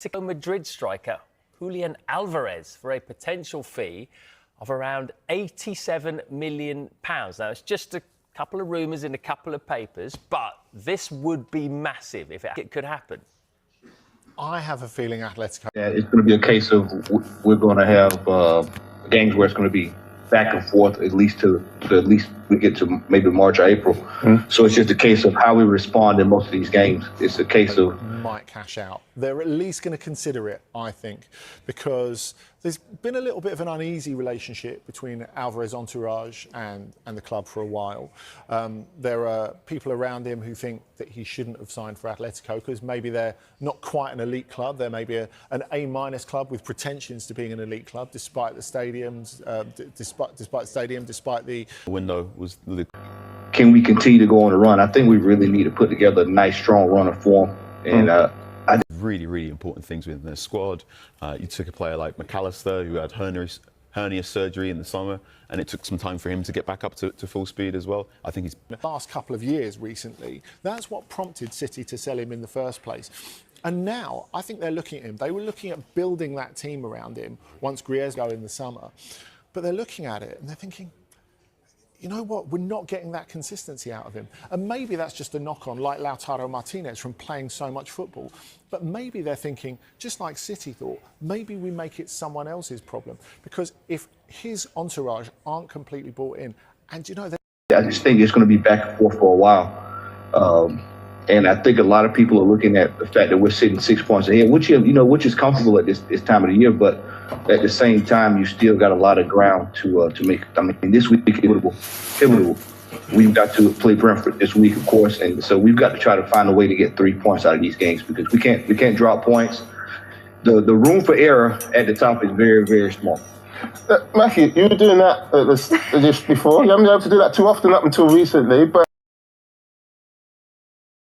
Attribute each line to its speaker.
Speaker 1: Atletico Madrid striker Julián Álvarez for a potential fee of around £87 million. Now, it's just a couple of rumours in a couple of papers, but this would be massive if it could happen.
Speaker 2: I have a feeling Atletico...
Speaker 3: Yeah, it's going to be a case of we're going to have games where it's going to be back and forth at least to at least we get to maybe March or April. So it's just a case of how we respond in most of these games. It's a case of...
Speaker 2: might cash out. They're at least going to consider it, I think, because there's been a little bit of an uneasy relationship between Alvarez entourage and the club for a while. There are people around him who think that he shouldn't have signed for Atletico because maybe they're not quite an elite club. They're maybe an A- club with pretensions to being an elite club, despite the stadiums, despite the
Speaker 4: window was the...
Speaker 3: Can we continue to go on a run? I think we really need to put together a nice, strong run of form. And
Speaker 4: really important things within the squad. You took a player like McAllister, who had hernia surgery in the summer, and it took some time for him to get back up to full speed as well. I think he's...
Speaker 2: the last couple of years recently, that's what prompted City to sell him in the first place. And now, I think they're looking at him. They were looking at building that team around him once Griezmann in the summer. But they're looking at it and they're thinking, you know what, we're not getting that consistency out of him. And maybe that's just a knock-on, like Lautaro Martinez, from playing so much football. But maybe they're thinking, just like City thought, maybe we make it someone else's problem. Because if his entourage aren't completely bought in, and you know...
Speaker 3: I just think it's going to be back and forth for a while. And I think a lot of people are looking at the fact that we're sitting 6 points ahead, which is comfortable at this time of the year. But at the same time, you still got a lot of ground to make. I mean, this week is pivotal. We've got to play Brentford this week, of course, and so we've got to try to find a way to get 3 points out of these games because we can't drop points. The room for error at the top is very, very small.
Speaker 5: Matthew, you were doing that just before. You haven't been able to do that too often up until recently, but